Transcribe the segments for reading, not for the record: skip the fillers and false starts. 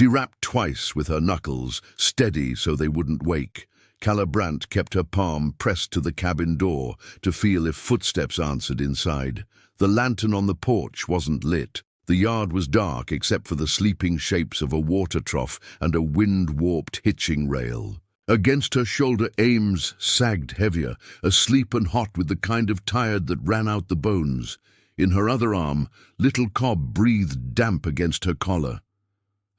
She rapped twice with her knuckles, steady so they wouldn't wake. Calibrant kept her palm pressed to the cabin door to feel if footsteps answered inside. The lantern on the porch wasn't lit. The yard was dark except for the sleeping shapes of a water trough and a wind-warped hitching rail. Against her shoulder, Ames sagged heavier, asleep and hot with the kind of tired that ran out the bones. In her other arm, little Cobb breathed damp against her collar.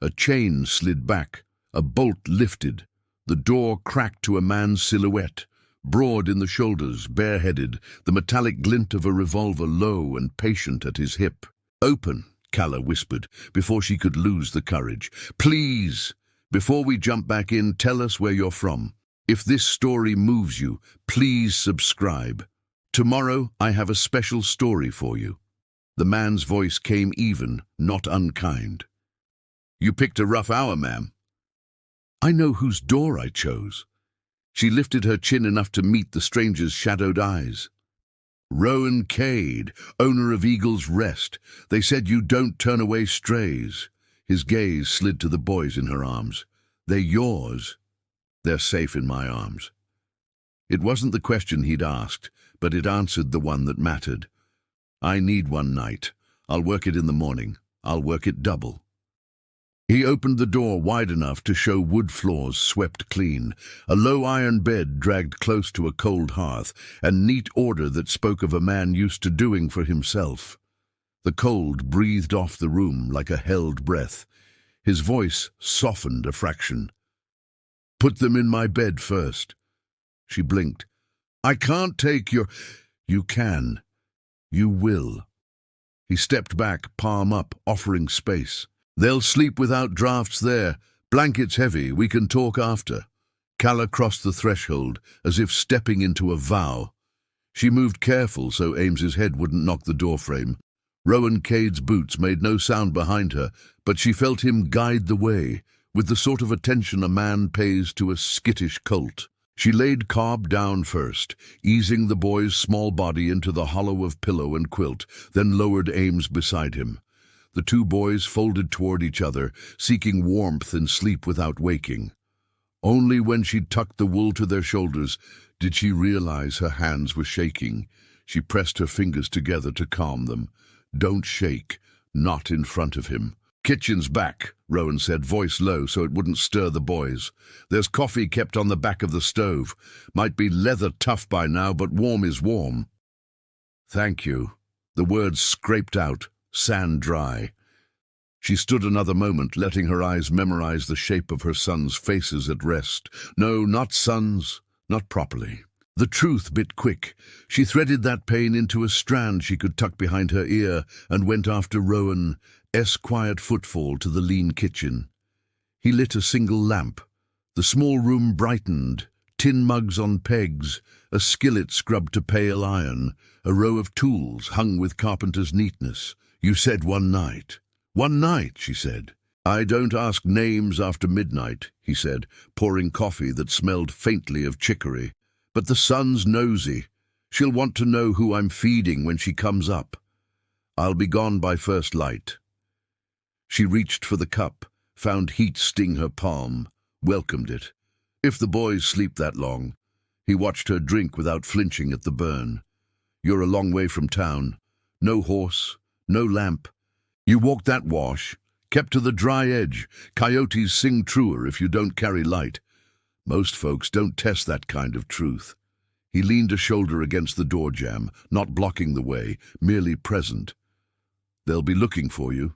A chain slid back, a bolt lifted. The door cracked to a man's silhouette, broad in the shoulders, bareheaded, the metallic glint of a revolver low and patient at his hip. "Open," Calla whispered, before she could lose the courage. "Please, before we jump back in, tell us where you're from. If this story moves you, please subscribe. Tomorrow I have a special story for you." The man's voice came even, not unkind. "You picked a rough hour, ma'am." "I know whose door I chose." She lifted her chin enough to meet the stranger's shadowed eyes. "Rowan Cade, owner of Eagle's Rest. They said you don't turn away strays." His gaze slid to the boys in her arms. "They're yours." "They're safe in my arms." It wasn't the question he'd asked, but it answered the one that mattered. "I need one night. I'll work it in the morning. I'll work it double." He opened the door wide enough to show wood floors swept clean, a low iron bed dragged close to a cold hearth, and neat order that spoke of a man used to doing for himself. The cold breathed off the room like a held breath. His voice softened a fraction. "Put them in my bed first." She blinked. "I can't take your—" "You can. You will." He stepped back, palm up, offering space. "They'll sleep without drafts there. Blankets heavy, we can talk after." Calla crossed the threshold, as if stepping into a vow. She moved careful so Ames's head wouldn't knock the doorframe. Rowan Cade's boots made no sound behind her, but she felt him guide the way, with the sort of attention a man pays to a skittish colt. She laid Cobb down first, easing the boy's small body into the hollow of pillow and quilt, then lowered Ames beside him. The two boys folded toward each other, seeking warmth and sleep without waking. Only when she'd tucked the wool to their shoulders did she realize her hands were shaking. She pressed her fingers together to calm them. "Don't shake, not in front of him." "Kitchen's back," Rowan said, voice low so it wouldn't stir the boys. "There's coffee kept on the back of the stove. Might be leather tough by now, but warm is warm." "Thank you." The words scraped out, sand dry. She stood another moment, letting her eyes memorize the shape of her sons' faces at rest. No, not sons, not properly. The truth bit quick. She threaded that pain into a strand she could tuck behind her ear and went after Rowan's quiet footfall to the lean kitchen. He lit a single lamp. The small room brightened, tin mugs on pegs, a skillet scrubbed to pale iron, a row of tools hung with carpenter's neatness. "You said one night." "One night," she said. "I don't ask names after midnight," he said, pouring coffee that smelled faintly of chicory. "But the sun's nosy. She'll want to know who I'm feeding when she comes up. I'll be gone by first light." She reached for the cup, found heat sting her palm, welcomed it. If the boys sleep that long. He watched her drink without flinching at the burn. "You're a long way from town. No horse, no lamp. You walked that wash, kept to the dry edge. Coyotes sing truer if you don't carry light. Most folks don't test that kind of truth." He leaned a shoulder against the door jamb, not blocking the way, merely present. "They'll be looking for you."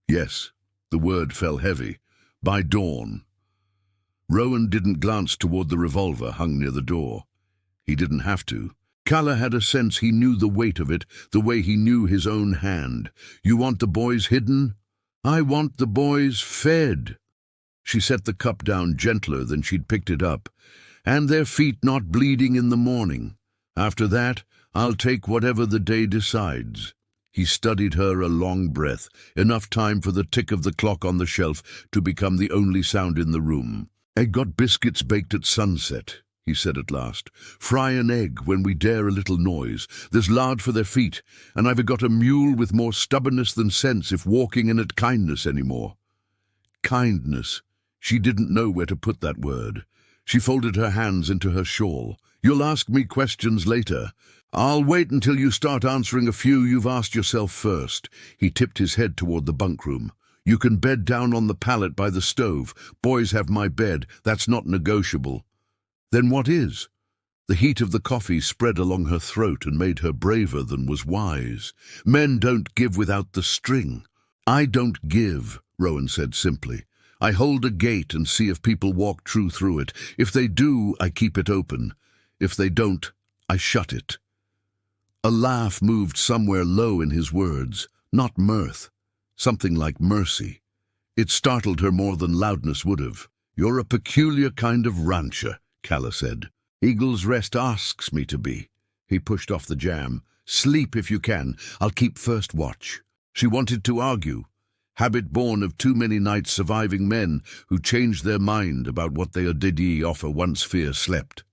"Yes." The word fell heavy. "By dawn." Rowan didn't glance toward the revolver hung near the door. He didn't have to. Calla had a sense he knew the weight of it, the way he knew his own hand. "You want the boys hidden? I want the boys fed." She set the cup down gentler than she'd picked it up. "And their feet not bleeding in the morning. After that, I'll take whatever the day decides." He studied her a long breath, enough time for the tick of the clock on the shelf to become the only sound in the room. "I got biscuits baked at sunset," he said at last. "Fry an egg when we dare a little noise. There's lard for their feet, and I've got a mule with more stubbornness than sense if walking in at kindness any more." Kindness. She didn't know where to put that word. She folded her hands into her shawl. You'll ask me questions later. I'll wait until you start answering a few you've asked yourself first. He tipped his head toward the bunk room. You can bed down on the pallet by the stove. Boys have my bed. That's not negotiable. Then what is? The heat of the coffee spread along her throat and made her braver than was wise. Men don't give without the string. I don't give, Rowan said simply. I hold a gate and see if people walk true through it. If they do, I keep it open. If they don't, I shut it. A laugh moved somewhere low in his words, not mirth, something like mercy. It startled her more than loudness would have. You're a peculiar kind of rancher, Calla said. Eagle's Rest asks me to be. He pushed off the jam. Sleep if you can. I'll keep first watch. She wanted to argue. Habit born of too many nights surviving men who changed their mind about what they did offer once fear slept.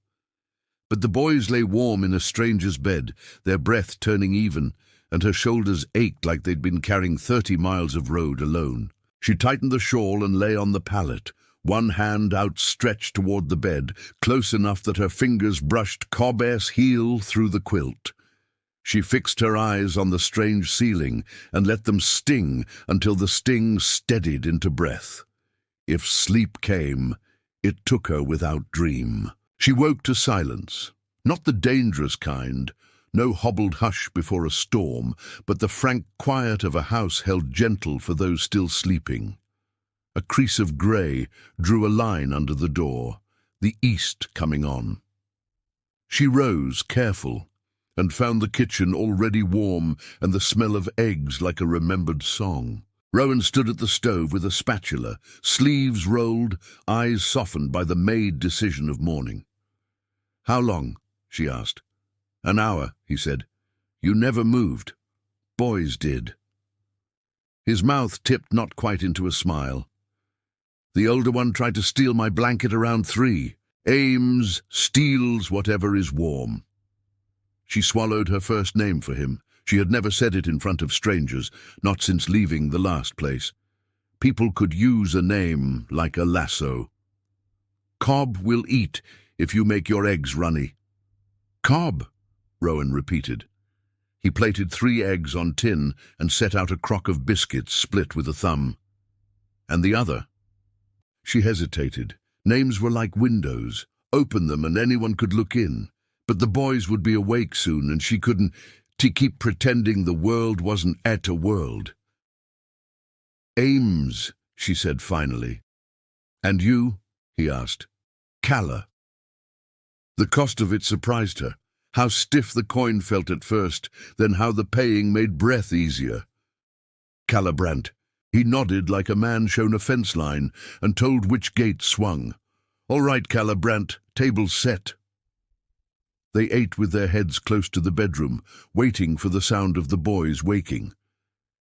But the boys lay warm in a stranger's bed, their breath turning even, and her shoulders ached like they'd been carrying 30 miles of road alone. She tightened the shawl and lay on the pallet, one hand outstretched toward the bed, close enough that her fingers brushed Cobb's heel through the quilt. She fixed her eyes on the strange ceiling and let them sting until the sting steadied into breath. If sleep came, it took her without dream. She woke to silence, not the dangerous kind, no hobbled hush before a storm, but the frank quiet of a house held gentle for those still sleeping. A crease of grey drew a line under the door, the east coming on. She rose, careful, and found the kitchen already warm and the smell of eggs like a remembered song. Rowan stood at the stove with a spatula, sleeves rolled, eyes softened by the made decision of morning. How long? She asked. An hour, he said. You never moved. Boys did. His mouth tipped not quite into a smile. The older one tried to steal my blanket around 3. Aims, steals whatever is warm. She swallowed her first name for him. She had never said it in front of strangers, not since leaving the last place. People could use a name like a lasso. Cobb will eat if you make your eggs runny. Cobb, Rowan repeated. He plated 3 eggs on tin and set out a crock of biscuits split with a thumb. And the other? She hesitated. Names were like windows. Open them and anyone could look in. But the boys would be awake soon and she couldn't keep pretending the world wasn't at a world. Ames, she said finally. And you? He asked. Calla. The cost of it surprised her. How stiff the coin felt at first, then how the paying made breath easier. Calla Brandt. He nodded like a man shown a fence line and told which gate swung. All right, Calla Brandt, table's set. They ate with their heads close to the bedroom, waiting for the sound of the boys waking.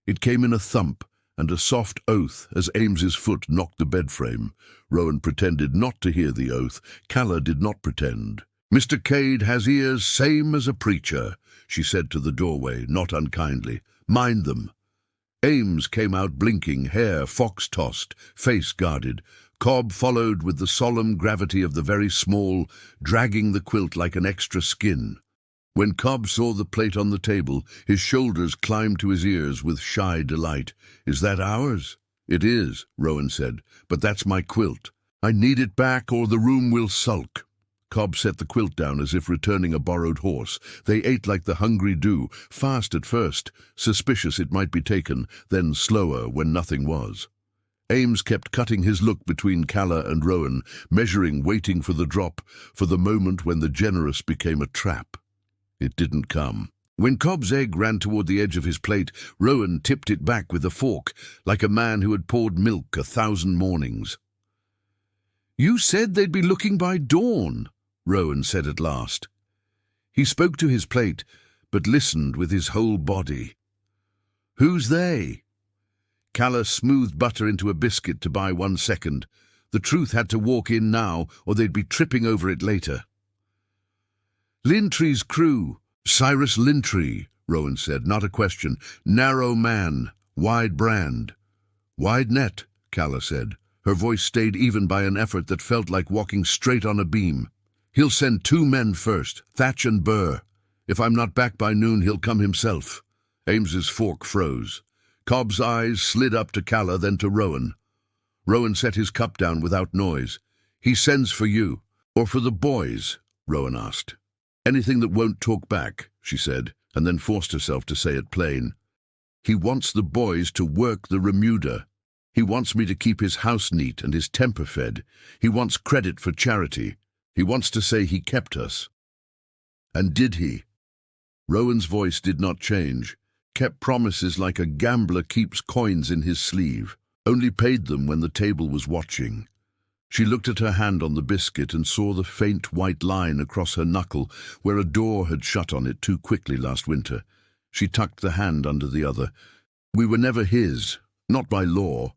It came in a thump and a soft oath as Ames's foot knocked the bed frame. Rowan pretended not to hear the oath. Calla did not pretend. Mr. Cade has ears same as a preacher, she said to the doorway, not unkindly. Mind them. Ames came out blinking, hair fox-tossed, face guarded. Cobb followed with the solemn gravity of the very small, dragging the quilt like an extra skin. When Cobb saw the plate on the table, his shoulders climbed to his ears with shy delight. Is that ours? It is, Rowan said, but that's my quilt. I need it back or the room will sulk. Cobb set the quilt down as if returning a borrowed horse. They ate like the hungry do, fast at first, suspicious it might be taken, then slower when nothing was. Ames kept cutting his look between Calla and Rowan, measuring, waiting for the drop, for the moment when the generous became a trap. It didn't come. When Cobb's egg ran toward the edge of his plate, Rowan tipped it back with a fork, like a man who had poured milk 1,000 mornings. You said they'd be looking by dawn, Rowan said at last. He spoke to his plate, but listened with his whole body. Who's they? Calla smoothed butter into a biscuit to buy 1 second. The truth had to walk in now, or they'd be tripping over it later. Lintree's crew. Cyrus Lintree, Rowan said, not a question. Narrow man, wide brand. Wide net, Calla said. Her voice stayed even by an effort that felt like walking straight on a beam. "He'll send 2 men first, Thatch and Burr. If I'm not back by noon, he'll come himself." Ames's fork froze. Cobb's eyes slid up to Calla, then to Rowan. Rowan set his cup down without noise. "He sends for you, or for the boys?" Rowan asked. "Anything that won't talk back," she said, and then forced herself to say it plain. "He wants the boys to work the remuda. He wants me to keep his house neat and his temper fed. He wants credit for charity. He wants to say he kept us." "And did he?" Rowan's voice did not change. "Kept promises like a gambler keeps coins in his sleeve. Only paid them when the table was watching." She looked at her hand on the biscuit and saw the faint white line across her knuckle where a door had shut on it too quickly last winter. She tucked the hand under the other. "We were never his, not by law.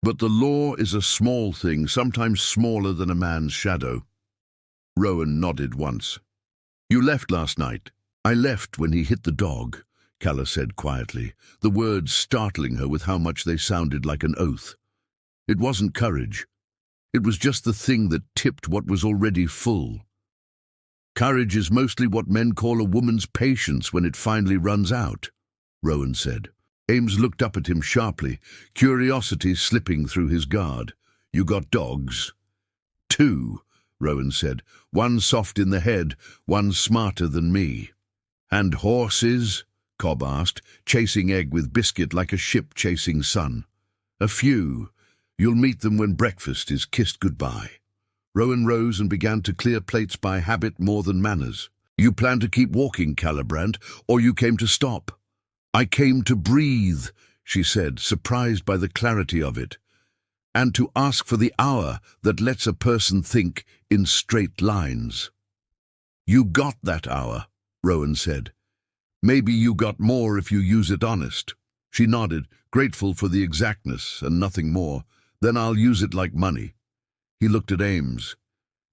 But the law is a small thing, sometimes smaller than a man's shadow." Rowan nodded once. "You left last night." "I left when he hit the dog," Calla said quietly, the words startling her with how much they sounded like an oath. "It wasn't courage. It was just the thing that tipped what was already full. Courage is mostly what men call a woman's patience when it finally runs out," Rowan said. Ames looked up at him sharply, curiosity slipping through his guard. "You got dogs?" "2, Rowan said. "One soft in the head, one smarter than me." "And horses?" Cobb asked, chasing egg with biscuit like a ship chasing sun. "A few. You'll meet them when breakfast is kissed goodbye." Rowan rose and began to clear plates by habit more than manners. "You plan to keep walking, Calibrant, or you came to stop?" "I came to breathe," she said, surprised by the clarity of it, "and to ask for the hour that lets a person think in straight lines." "You got that hour," Rowan said. "Maybe you got more if you use it honest." She nodded, grateful for the exactness and nothing more. "Then I'll use it like money." He looked at Ames.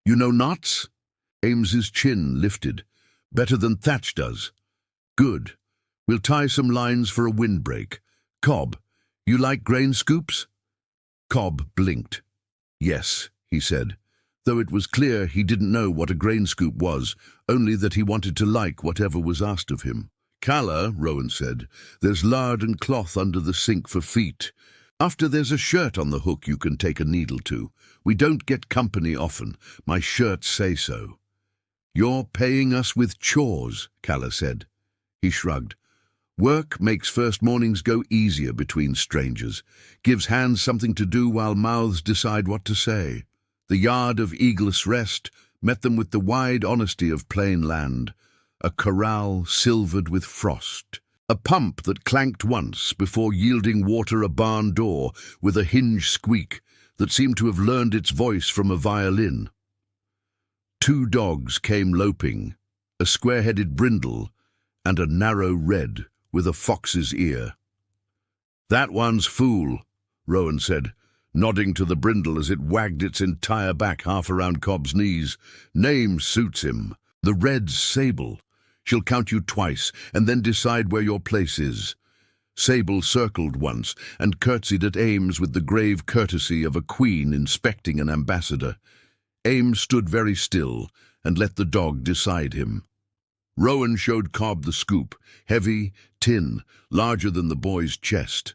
"You know knots?" Ames's chin lifted. "Better than Thatch does." "Good. We'll tie some lines for a windbreak. Cobb, you like grain scoops?" Cobb blinked. "Yes," he said, though it was clear he didn't know what a grain scoop was, only that he wanted to like whatever was asked of him. "Calla," Rowan said, "there's lard and cloth under the sink for feet. After there's a shirt on the hook you can take a needle to. We don't get company often. My shirts say so." "You're paying us with chores," Calla said. He shrugged. "Work makes first mornings go easier between strangers, gives hands something to do while mouths decide what to say." The yard of Eagless Rest met them with the wide honesty of plain land, a corral silvered with frost, a pump that clanked once before yielding water a barn door with a hinge squeak that seemed to have learned its voice from a violin. 2 dogs came loping, a square-headed brindle and a narrow red with a fox's ear. "That one's Fool," Rowan said, nodding to the brindle as it wagged its entire back half around Cobb's knees. "Name suits him. The red's Sable. She'll count you twice and then decide where your place is." Sable circled once and curtsied at Ames with the grave courtesy of a queen inspecting an ambassador. Ames stood very still and let the dog decide him. Rowan showed Cobb the scoop, heavy, tin, larger than the boy's chest.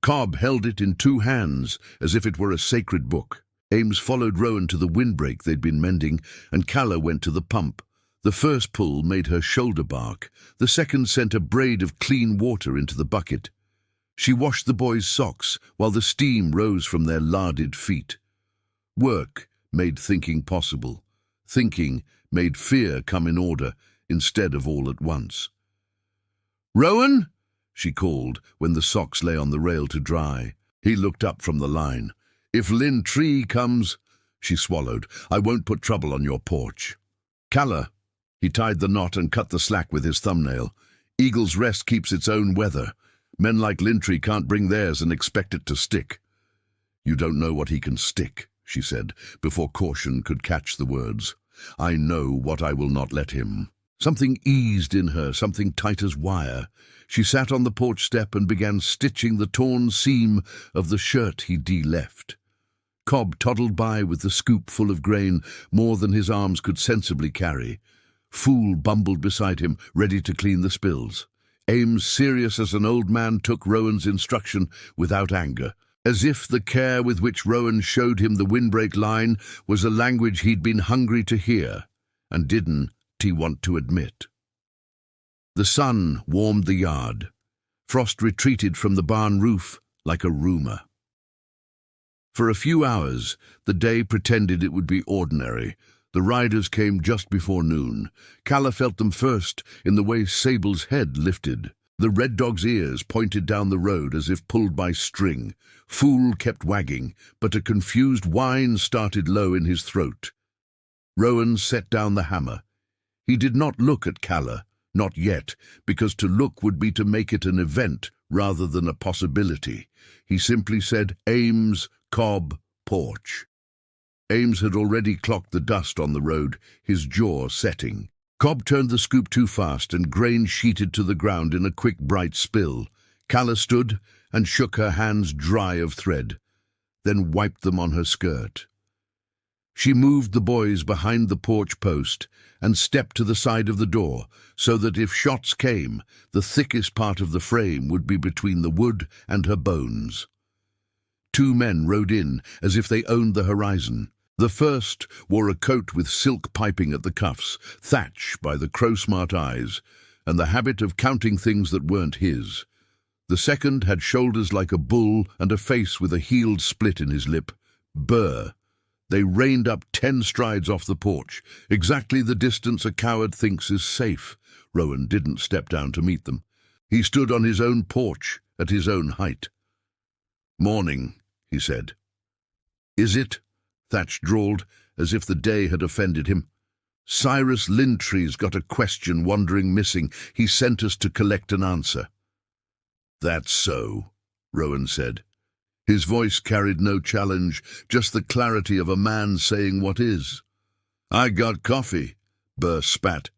Cobb held it in 2 hands, as if it were a sacred book. Ames followed Rowan to the windbreak they'd been mending, and Calla went to the pump. The first pull made her shoulder bark. The second sent a braid of clean water into the bucket. She washed the boys' socks while the steam rose from their larded feet. Work made thinking possible. Thinking made fear come in order instead of all at once. "Rowan?" she called when the socks lay on the rail to dry. He looked up from the line. "If Lynn Tree comes—" She swallowed. "I won't put trouble on your porch." "Calla." He tied the knot and cut the slack with his thumbnail. "Eagle's Rest keeps its own weather. Men like Lintry can't bring theirs and expect it to stick." "You don't know what he can stick," she said, before caution could catch the words. "I know what I will not let him." Something eased in her, something tight as wire. She sat on the porch step and began stitching the torn seam of the shirt he'd left. Cobb toddled by with the scoop full of grain, more than his arms could sensibly carry. Fool bumbled beside him, ready to clean the spills. Ames, serious as an old man, took Rowan's instruction without anger, as if the care with which Rowan showed him the windbreak line was a language he'd been hungry to hear, and didn't he want to admit. The sun warmed the yard. Frost retreated from the barn roof like a rumour. For a few hours, the day pretended it would be ordinary. The riders came just before noon. Calla felt them first in the way Sable's head lifted. The red dog's ears pointed down the road as if pulled by string. Fool kept wagging, but a confused whine started low in his throat. Rowan set down the hammer. He did not look at Calla, not yet, because to look would be to make it an event rather than a possibility. He simply said, "Ames, Cobb, porch." Ames had already clocked the dust on the road, his jaw setting. Cobb turned the scoop too fast, and grain sheeted to the ground in a quick, bright spill. Calla stood and shook her hands dry of thread, then wiped them on her skirt. She moved the boys behind the porch post and stepped to the side of the door, so that if shots came, the thickest part of the frame would be between the wood and her bones. Two men rode in as if they owned the horizon. The first wore a coat with silk piping at the cuffs, Thatch by the crow-smart eyes, and the habit of counting things that weren't his. The second had shoulders like a bull and a face with a healed split in his lip. Burr. They reined up 10 strides off the porch, exactly the distance a coward thinks is safe. Rowan didn't step down to meet them. He stood on his own porch, at his own height. "Morning," he said. "Is it?" Thatch drawled, as if the day had offended him. "Cyrus Lintree's got a question wandering missing. He sent us to collect an answer." "That's so," Rowan said. His voice carried no challenge, just the clarity of a man saying what is. "I got coffee," Burr spat.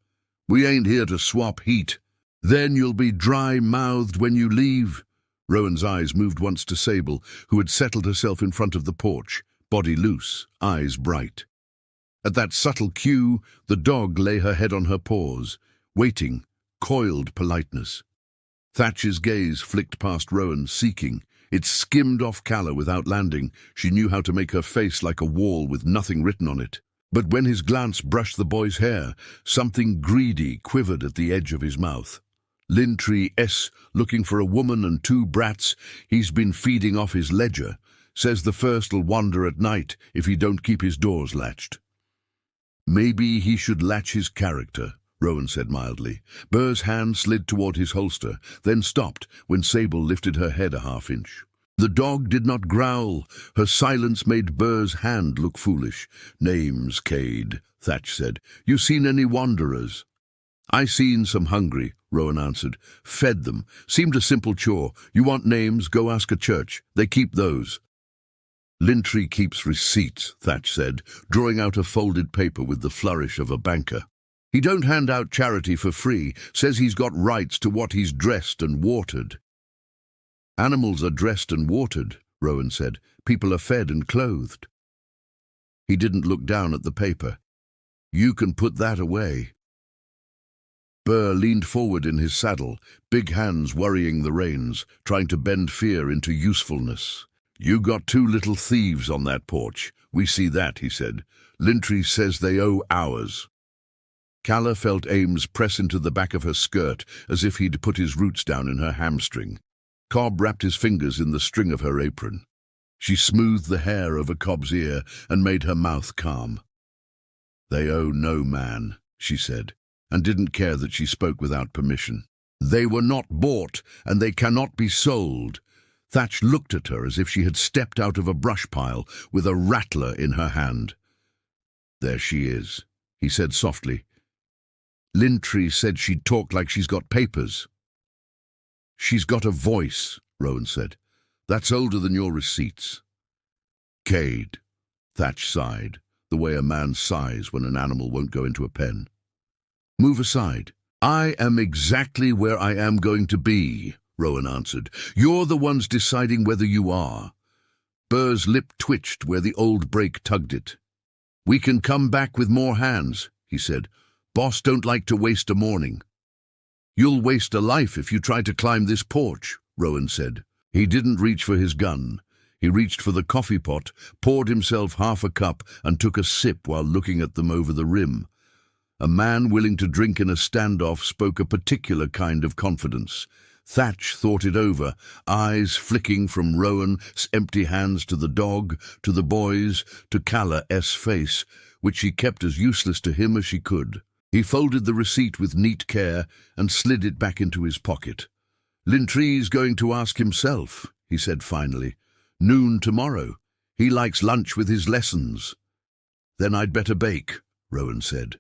"We ain't here to swap heat." "Then you'll be dry-mouthed when you leave." Rowan's eyes moved once to Sable, who had settled herself in front of the porch, body loose, eyes bright. At that subtle cue, the dog lay her head on her paws, waiting, coiled politeness. Thatch's gaze flicked past Rowan, seeking. It skimmed off Calla without landing. She knew how to make her face like a wall with nothing written on it. But when his glance brushed the boy's hair, something greedy quivered at the edge of his mouth. "Lintree looking for a woman and 2 brats. He's been feeding off his ledger. Says the first'll wander at night if he don't keep his doors latched." "Maybe he should latch his character," Rowan said mildly. Burr's hand slid toward his holster, then stopped when Sable lifted her head a half-inch. The dog did not growl. Her silence made Burr's hand look foolish. "Names, Cade," Thatch said. "You seen any wanderers?" "I seen some hungry," Rowan answered. "Fed them. Seemed a simple chore. You want names, go ask a church. They keep those." "Lintree keeps receipts," Thatch said, drawing out a folded paper with the flourish of a banker. "He don't hand out charity for free. Says he's got rights to what he's dressed and watered." "Animals are dressed and watered," Rowan said. "People are fed and clothed." He didn't look down at the paper. "You can put that away." Burr leaned forward in his saddle, big hands worrying the reins, trying to bend fear into usefulness. "You got 2 little thieves on that porch. We see that," he said. "Lintree says they owe hours." Calla felt Ames press into the back of her skirt as if he'd put his roots down in her hamstring. Cobb wrapped his fingers in the string of her apron. She smoothed the hair over Cobb's ear and made her mouth calm. "They owe no man," she said, and didn't care that she spoke without permission. "They were not bought, and they cannot be sold." Thatch looked at her as if she had stepped out of a brush pile with a rattler in her hand. "There she is," he said softly. "Lintree said she'd talk like she's got papers." "She's got a voice," Rowan said. "That's older than your receipts." "Cade," Thatch sighed, the way a man sighs when an animal won't go into a pen. "Move aside." "I am exactly where I am going to be," Rowan answered. "You're the ones deciding whether you are." Burr's lip twitched where the old brake tugged it. "We can come back with more hands," he said. "Boss don't like to waste a morning." "You'll waste a life if you try to climb this porch," Rowan said. He didn't reach for his gun. He reached for the coffee pot, poured himself half a cup, and took a sip while looking at them over the rim. A man willing to drink in a standoff spoke a particular kind of confidence. Thatch thought it over, eyes flicking from Rowan's empty hands to the dog, to the boys, to Callah's face, which she kept as useless to him as she could. He folded the receipt with neat care and slid it back into his pocket. "Lintree's going to ask himself," he said finally. "Noon tomorrow. He likes lunch with his lessons." "Then I'd better bake," Rowan said.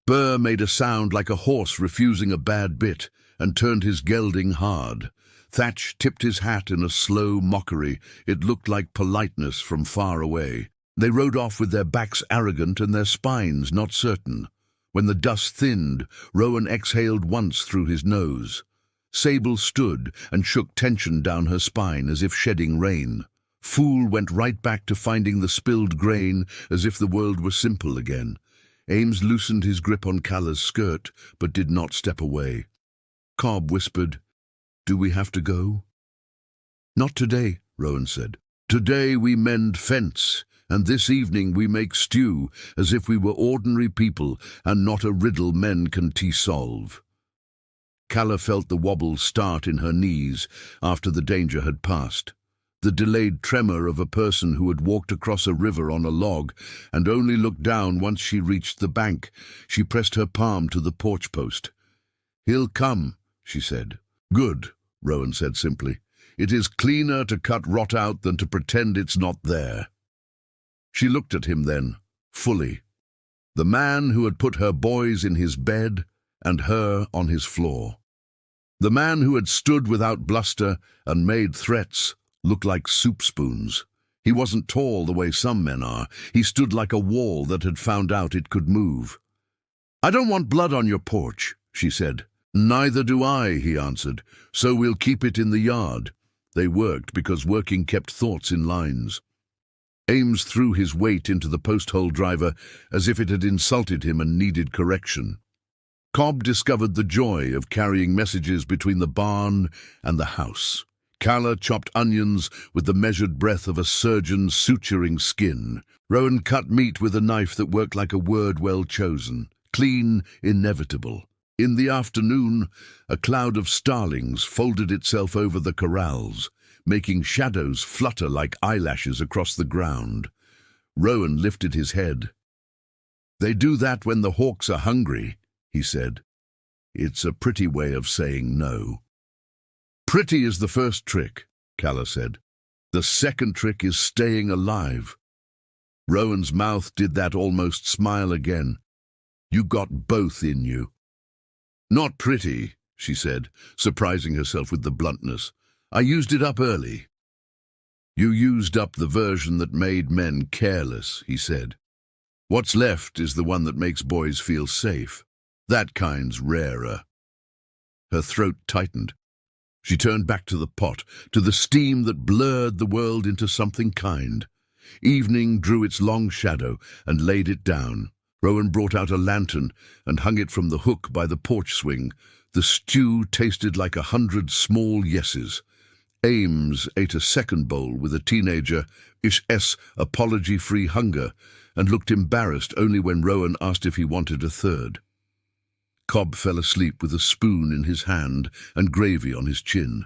Burr made a sound like a horse refusing a bad bit and turned his gelding hard. Thatch tipped his hat in a slow mockery. It looked like politeness from far away. They rode off with their backs arrogant and their spines not certain. When the dust thinned, Rowan exhaled once through his nose. Sable stood and shook tension down her spine as if shedding rain. Fool went right back to finding the spilled grain as if the world were simple again. Ames loosened his grip on Callah's skirt, but did not step away. Cobb whispered, "Do we have to go?" "Not today," Rowan said. "Today we mend fence, and this evening we make stew, as if we were ordinary people and not a riddle men can solve." Callah felt the wobble start in her knees after the danger had passed. The delayed tremor of a person who had walked across a river on a log and only looked down once she reached the bank. She pressed her palm to the porch post. "He'll come," she said. "Good," Rowan said simply. "It is cleaner to cut rot out than to pretend it's not there." She looked at him then, fully. The man who had put her boys in his bed and her on his floor. The man who had stood without bluster and made threats look like soup spoons. He wasn't tall the way some men are. He stood like a wall that had found out it could move. "I don't want blood on your porch," she said. "Neither do I," he answered. "So we'll keep it in the yard." They worked because working kept thoughts in lines. Ames threw his weight into the post-hole driver as if it had insulted him and needed correction. Cobb discovered the joy of carrying messages between the barn and the house. Callah chopped onions with the measured breath of a surgeon suturing skin. Rowan cut meat with a knife that worked like a word well chosen. Clean, inevitable. In the afternoon, a cloud of starlings folded itself over the corrals, making shadows flutter like eyelashes across the ground. Rowan lifted his head. "They do that when the hawks are hungry," he said. "It's a pretty way of saying no." "Pretty is the first trick," Callah said. "The second trick is staying alive." Rowan's mouth did that almost smile again. "You got both in you." "Not pretty," she said, surprising herself with the bluntness. "I used it up early." "You used up the version that made men careless," he said. "What's left is the one that makes boys feel safe. That kind's rarer." Her throat tightened. She turned back to the pot, to the steam that blurred the world into something kind. Evening drew its long shadow and laid it down. Rowan brought out a lantern and hung it from the hook by the porch swing. The stew tasted like 100 small yeses. Ames ate a second bowl with a teenager-ish apology-free hunger and looked embarrassed only when Rowan asked if he wanted a third. Cobb fell asleep with a spoon in his hand and gravy on his chin.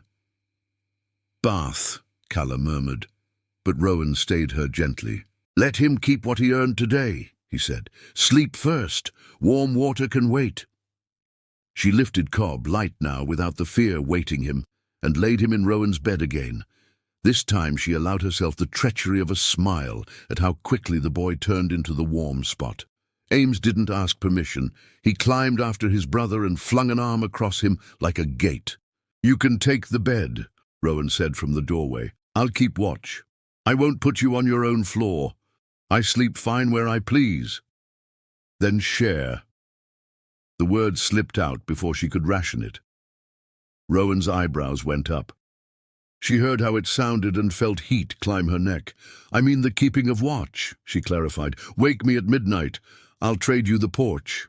"Bath," Callah murmured, but Rowan stayed her gently. "Let him keep what he earned today," he said. "Sleep first. Warm water can wait." She lifted Cobb, light now, without the fear weighting him, and laid him in Rowan's bed again. This time she allowed herself the treachery of a smile at how quickly the boy turned into the warm spot. Ames didn't ask permission. He climbed after his brother and flung an arm across him like a gate. "You can take the bed," Rowan said from the doorway. "I'll keep watch. I won't put you on your own floor. I sleep fine where I please." "Then share." The word slipped out before she could ration it. Rowan's eyebrows went up. She heard how it sounded and felt heat climb her neck. "I mean the keeping of watch," she clarified. "Wake me at midnight. I'll trade you the porch."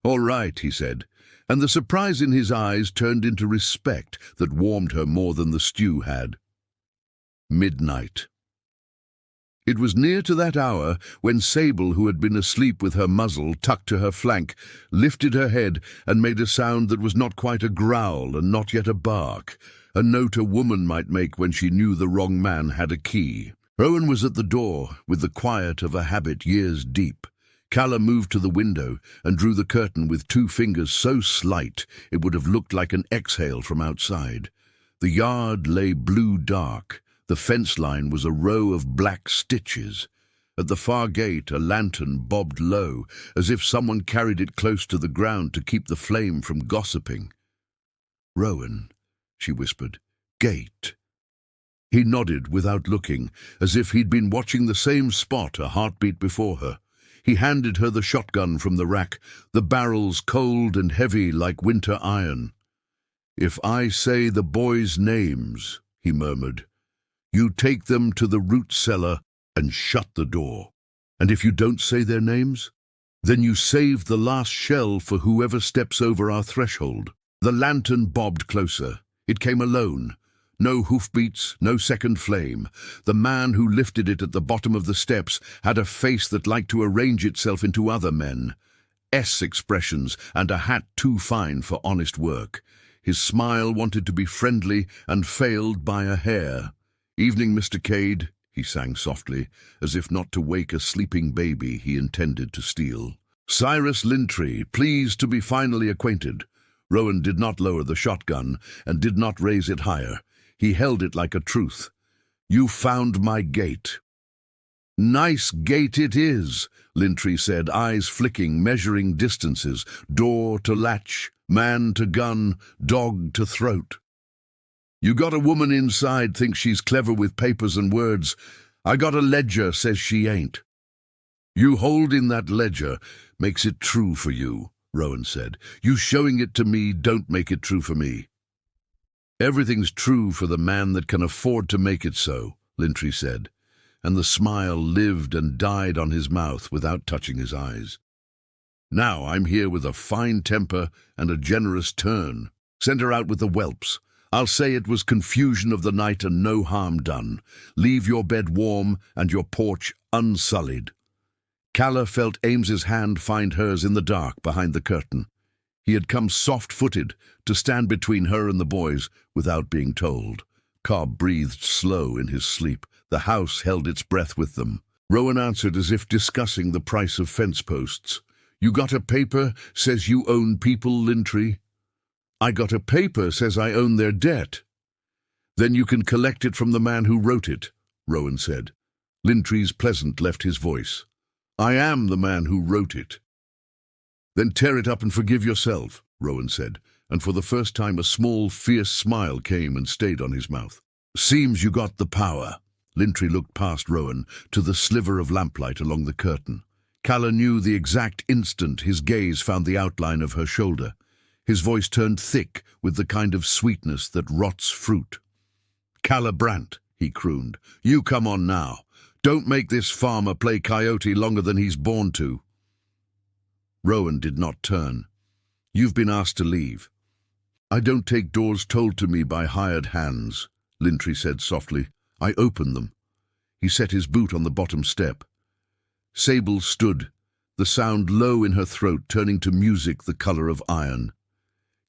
"All right," he said, and the surprise in his eyes turned into respect that warmed her more than the stew had. Midnight. It was near to that hour when Sable, who had been asleep with her muzzle tucked to her flank, lifted her head and made a sound that was not quite a growl and not yet a bark, a note a woman might make when she knew the wrong man had a key. Rowan was at the door, with the quiet of a habit years deep. Calla moved to the window and drew the curtain with 2 fingers so slight it would have looked like an exhale from outside. The yard lay blue dark. The fence line was a row of black stitches. At the far gate, a lantern bobbed low, as if someone carried it close to the ground to keep the flame from gossiping. "Rowan," she whispered. "Gate." He nodded without looking, as if he'd been watching the same spot a heartbeat before her. He handed her the shotgun from the rack, the barrels cold and heavy like winter iron. "If I say the boys' names," he murmured, "you take them to the root cellar and shut the door. And if you don't say their names, then you save the last shell for whoever steps over our threshold." The lantern bobbed closer. It came alone. No hoofbeats, no second flame. The man who lifted it at the bottom of the steps had a face that liked to arrange itself into other men. Expressions and a hat too fine for honest work. His smile wanted to be friendly and failed by a hair. "Evening, Mr. Cade," he sang softly, as if not to wake a sleeping baby he intended to steal. "Cyrus Lintry, pleased to be finally acquainted." Rowan did not lower the shotgun and did not raise it higher. He held it like a truth. "You found my gate." "Nice gate it is," Lintry said, eyes flicking, measuring distances, door to latch, man to gun, dog to throat. "You got a woman inside thinks she's clever with papers and words. I got a ledger says she ain't." "You holding that ledger makes it true for you," Rowan said. "You showing it to me don't make it true for me." "Everything's true for the man that can afford to make it so," Lintry said, and the smile lived and died on his mouth without touching his eyes. "Now I'm here with a fine temper and a generous turn. Send her out with the whelps. I'll say it was confusion of the night and no harm done. Leave your bed warm and your porch unsullied." Calla felt Ames's hand find hers in the dark behind the curtain. He had come soft-footed to stand between her and the boys without being told. Cobb breathed slow in his sleep. The house held its breath with them. Rowan answered as if discussing the price of fence posts. "You got a paper says you own people, Lintry?" "I got a paper says I own their debt." "Then you can collect it from the man who wrote it," Rowan said. Lintry's pleasant left his voice. "I am the man who wrote it." "Then tear it up and forgive yourself," Rowan said, and for the first time a small, fierce smile came and stayed on his mouth. "Seems you got the power." Lintry looked past Rowan to the sliver of lamplight along the curtain. Calla knew the exact instant his gaze found the outline of her shoulder. His voice turned thick with the kind of sweetness that rots fruit. "Calla Brant," he crooned, "you come on now. Don't make this farmer play coyote longer than he's born to." Rowan did not turn. "You've been asked to leave." "I don't take doors told to me by hired hands," Lintry said softly. "I open them." He set his boot on the bottom step. Sable stood, the sound low in her throat turning to music the color of iron.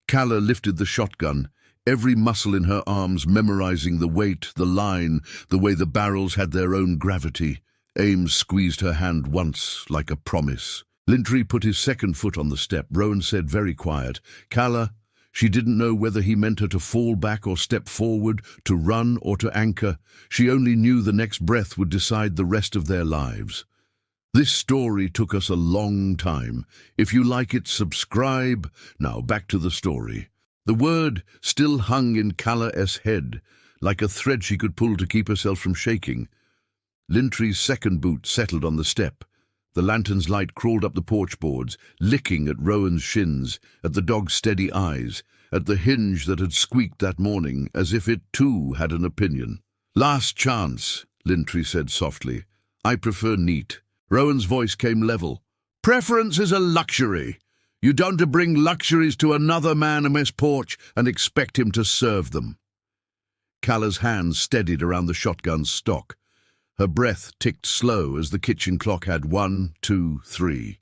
Calla lifted the shotgun, every muscle in her arms memorizing the weight, the line, the way the barrels had their own gravity. Ames squeezed her hand once, like a promise. Lintry put his second foot on the step. Rowan said very quiet, "Calla." She didn't know whether he meant her to fall back or step forward, to run or to anchor. She only knew the next breath would decide the rest of their lives. This story took us a long time. If you like it, subscribe. Now back to the story. The word still hung in Calla's head, like a thread she could pull to keep herself from shaking. Lintry's second boot settled on the step. The lantern's light crawled up the porch boards, licking at Rowan's shins, at the dog's steady eyes, at the hinge that had squeaked that morning, as if it too had an opinion. "Last chance," Lintry said softly. "I prefer neat." Rowan's voice came level. "Preference is a luxury. You don't bring luxuries to another man's porch and expect him to serve them." Calla's hands steadied around the shotgun's stock. Her breath ticked slow as the kitchen clock had 1, 2, 3.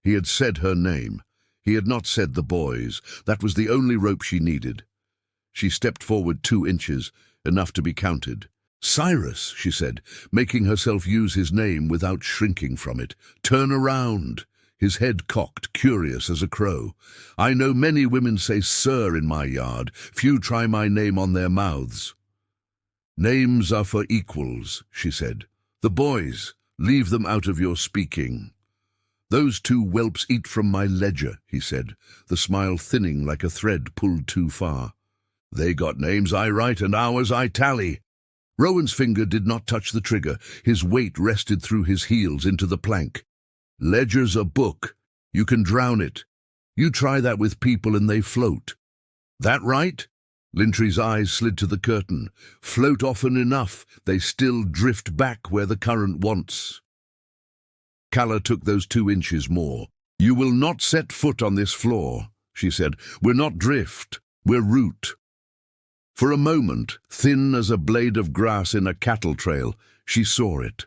He had said her name. He had not said the boy's. That was the only rope she needed. She stepped forward 2 inches, enough to be counted. "Cyrus," she said, making herself use his name without shrinking from it. "Turn around." His head cocked, curious as a crow. "I know many women say sir in my yard. Few try my name on their mouths." "Names are for equals," she said. "The boys, leave them out of your speaking." "Those 2 whelps eat from my ledger," he said, the smile thinning like a thread pulled too far. "They got names I write and hours I tally." Rowan's finger did not touch the trigger. His weight rested through his heels into the plank. "Ledger's a book. You can drown it. You try that with people and they float." "That right?" Lintry's eyes slid to the curtain. "Float often enough, they still drift back where the current wants." Calla took those 2 inches more. "You will not set foot on this floor," she said. "We're not drift, we're root." For a moment, thin as a blade of grass in a cattle trail, she saw it.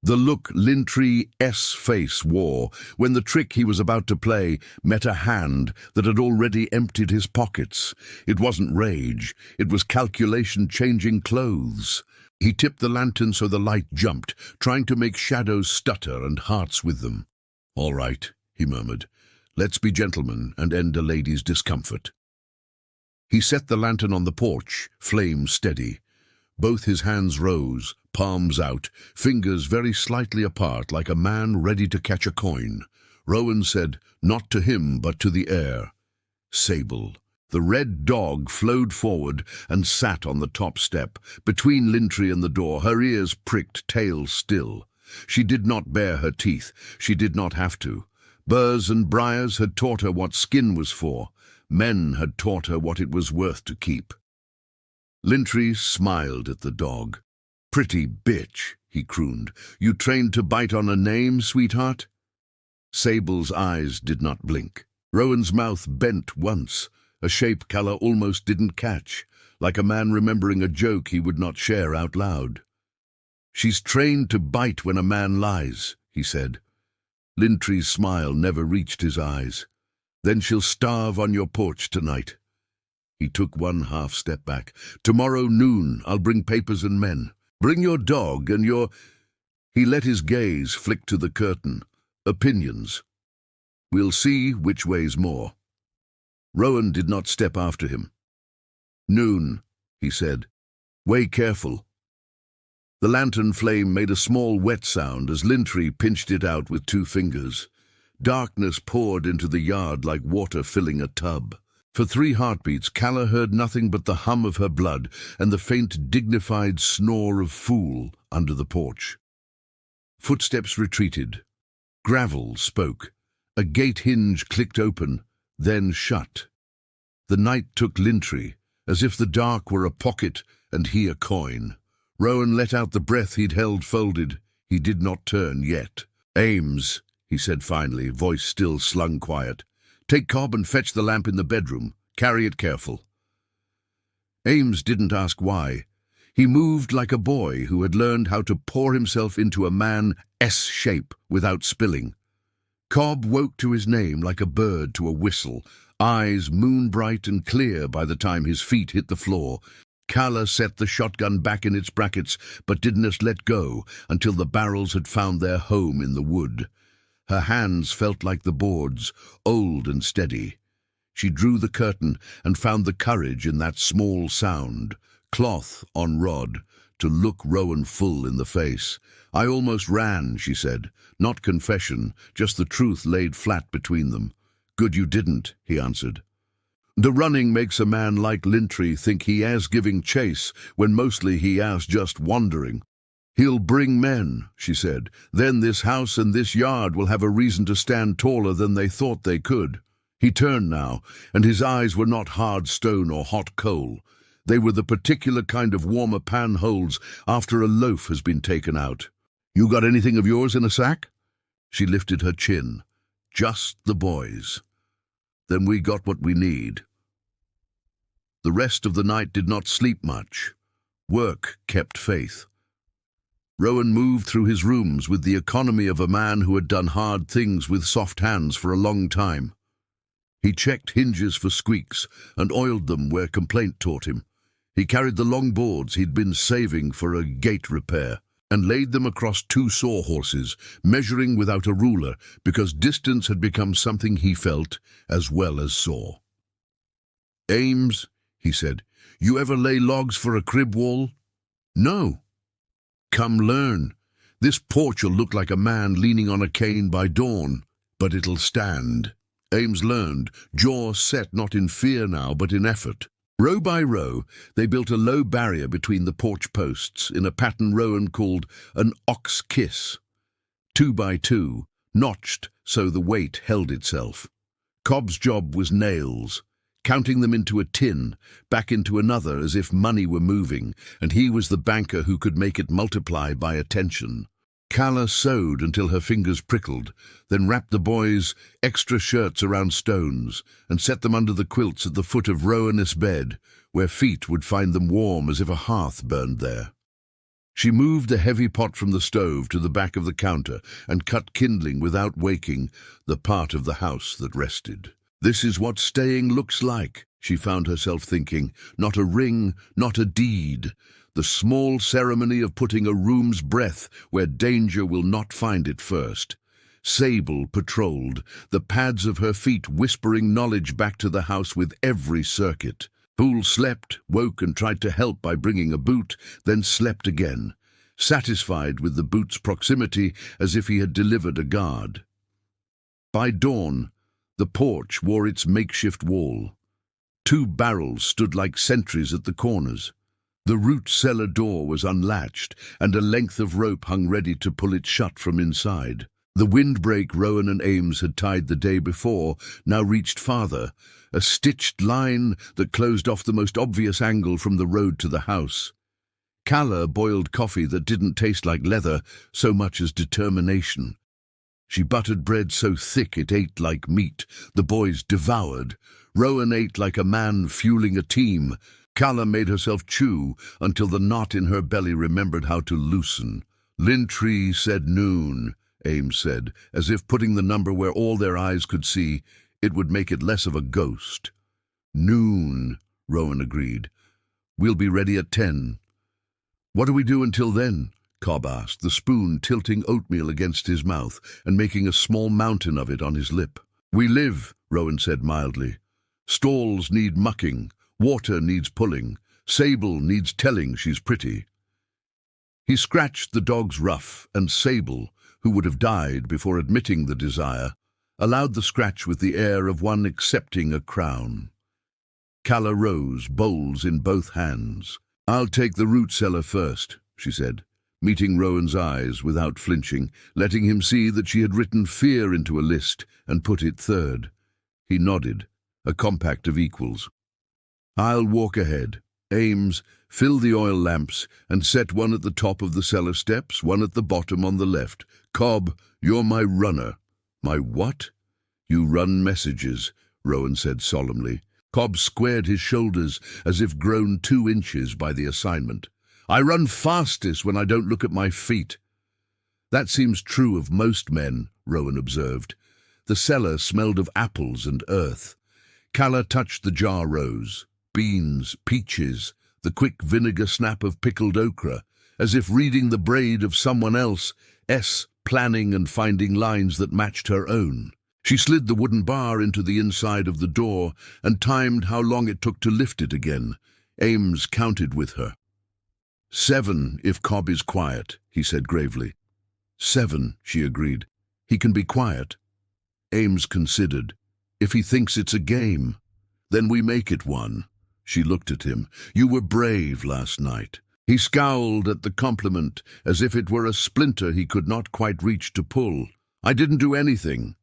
The look Lintry's face wore when the trick he was about to play met a hand that had already emptied his pockets. It wasn't rage, it was calculation changing clothes. He tipped the lantern so the light jumped, trying to make shadows stutter and hearts with them. "All right," he murmured. "Let's be gentlemen and end a lady's discomfort." He set the lantern on the porch, flame steady. Both his hands rose, palms out, fingers very slightly apart like a man ready to catch a coin. Rowan said, not to him but to the air, "Sable." The red dog flowed forward and sat on the top step, between Lintry and the door, her ears pricked, tail still. She did not bare her teeth. She did not have to. Burrs and briars had taught her what skin was for. Men had taught her what it was worth to keep. Lintry smiled at the dog. "Pretty bitch," he crooned. "You trained to bite on a name, sweetheart?" Sable's eyes did not blink. Rowan's mouth bent once, a shape Calla almost didn't catch, like a man remembering a joke he would not share out loud. "She's trained to bite when a man lies," he said. Lintry's smile never reached his eyes. "Then she'll starve on your porch tonight." He took 1 half step back. "Tomorrow noon, I'll bring papers and men. Bring your dog and your—" He let his gaze flick to the curtain. "Opinions. We'll see which weighs more." Rowan did not step after him. "Noon," he said. "Weigh careful." The lantern flame made a small wet sound as Lintry pinched it out with 2 fingers. Darkness poured into the yard like water filling a tub. For 3 heartbeats, Calla heard nothing but the hum of her blood and the faint, dignified snore of fool under the porch. Footsteps retreated. Gravel spoke. A gate hinge clicked open, then shut. The night took Lintry, as if the dark were a pocket and he a coin. Rowan let out the breath he'd held folded. He did not turn yet. "Ames," he said finally, voice still slung quiet. "Take Cobb and fetch the lamp in the bedroom. Carry it careful." Ames didn't ask why. He moved like a boy who had learned how to pour himself into a man's shape without spilling. Cobb woke to his name like a bird to a whistle, eyes moon-bright and clear by the time his feet hit the floor. Calla set the shotgun back in its brackets, but didn't let go until the barrels had found their home in the wood. Her hands felt like the boards, old and steady. She drew the curtain and found the courage in that small sound, cloth on rod, to look Rowan full in the face. "I almost ran," she said. Not confession, just the truth laid flat between them. "Good you didn't," he answered. "The running makes a man like Lintry think he is giving chase, when mostly he is just wandering." "He'll bring men," she said. "Then this house and this yard will have a reason to stand taller than they thought they could." He turned now, and his eyes were not hard stone or hot coal. They were the particular kind of warmer pan holes after a loaf has been taken out. "You got anything of yours in a sack?" She lifted her chin. "Just the boys." "Then we got what we need." The rest of the night did not sleep much. Work kept faith. Rowan moved through his rooms with the economy of a man who had done hard things with soft hands for a long time. He checked hinges for squeaks and oiled them where complaint taught him. He carried the long boards he'd been saving for a gate repair and laid them across 2 sawhorses, measuring without a ruler because distance had become something he felt as well as saw. "Ames," he said, "you ever lay logs for a crib wall?" "No." "Come learn. This porch'll look like a man leaning on a cane by dawn, but it'll stand." Ames learned, jaw set not in fear now, but in effort. Row by row, they built a low barrier between the porch posts in a pattern Rowan called an ox kiss. 2 by 2, notched so the weight held itself. Cobb's job was nails, counting them into a tin, back into another as if money were moving, and he was the banker who could make it multiply by attention. Calla sewed until her fingers prickled, then wrapped the boys' extra shirts around stones and set them under the quilts at the foot of Rowan's bed, where feet would find them warm as if a hearth burned there. She moved the heavy pot from the stove to the back of the counter and cut kindling without waking the part of the house that rested. "This is what staying looks like," she found herself thinking. "Not a ring, not a deed. The small ceremony of putting a room's breath where danger will not find it first." Sable patrolled, the pads of her feet whispering knowledge back to the house with every circuit. Poole slept, woke and tried to help by bringing a boot, then slept again, satisfied with the boot's proximity as if he had delivered a guard. By dawn, the porch wore its makeshift wall. 2 barrels stood like sentries at the corners. The root cellar door was unlatched, and a length of rope hung ready to pull it shut from inside. The windbreak Rowan and Ames had tied the day before now reached farther, a stitched line that closed off the most obvious angle from the road to the house. Calla boiled coffee that didn't taste like leather so much as determination. She buttered bread so thick it ate like meat. The boys devoured. Rowan ate like a man fueling a team. Calla made herself chew until the knot in her belly remembered how to loosen. "Lintry said noon," Ames said, as if putting the number where all their eyes could see, it would make it less of a ghost. "Noon," Rowan agreed. "We'll be ready at 10. "What do we do until then?" Cobb asked, the spoon tilting oatmeal against his mouth and making a small mountain of it on his lip. "We live," Rowan said mildly. "Stalls need mucking. Water needs pulling. Sable needs telling she's pretty." He scratched the dog's ruff, and Sable, who would have died before admitting the desire, allowed the scratch with the air of one accepting a crown. Calla rose, bowls in both hands. "I'll take the root cellar first," she said, meeting Rowan's eyes without flinching, letting him see that she had written fear into a list and put it third. He nodded, a compact of equals. "I'll walk ahead. Ames, fill the oil lamps and set one at the top of the cellar steps, one at the bottom on the left. Cobb, you're my runner." "My what?" "You run messages," Rowan said solemnly. Cobb squared his shoulders as if grown 2 inches by the assignment. "I run fastest when I don't look at my feet." "That seems true of most men," Rowan observed. The cellar smelled of apples and earth. Calla touched the jar rose. Beans, peaches, the quick vinegar snap of pickled okra, as if reading the braid of someone else, planning and finding lines that matched her own. She slid the wooden bar into the inside of the door and timed how long it took to lift it again. Ames counted with her. 7 if Cobb is quiet, he said gravely. 7, she agreed. He can be quiet. Ames considered. If he thinks it's a game, then we make it one. She looked at him. You were brave last night. He scowled at the compliment as if it were a splinter he could not quite reach to pull. I didn't do anything.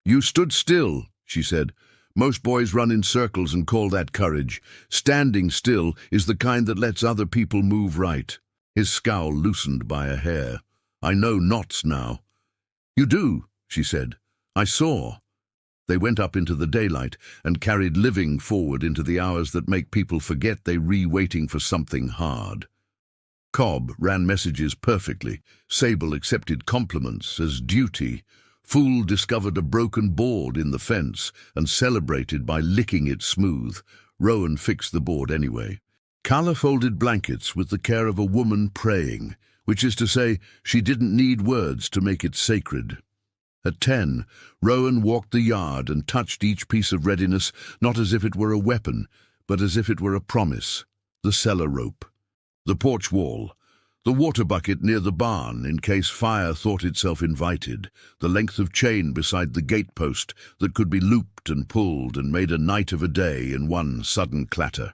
You stood still, she said, Most boys run in circles and call that courage. Standing still is the kind that lets other people move right. His scowl loosened by a hair. I know knots now. You do, she said. I saw. They went up into the daylight and carried living forward into the hours that make people forget they waiting for something hard. Cobb ran messages perfectly. Sable accepted compliments as duty. Fool discovered a broken board in the fence and celebrated by licking it smooth. Rowan fixed the board anyway. Calla folded blankets with the care of a woman praying, which is to say, she didn't need words to make it sacred. At 10, Rowan walked the yard and touched each piece of readiness, not as if it were a weapon, but as if it were a promise. The cellar rope, the porch wall, the water bucket near the barn in case fire thought itself invited, the length of chain beside the gatepost that could be looped and pulled and made a night of a day in one sudden clatter.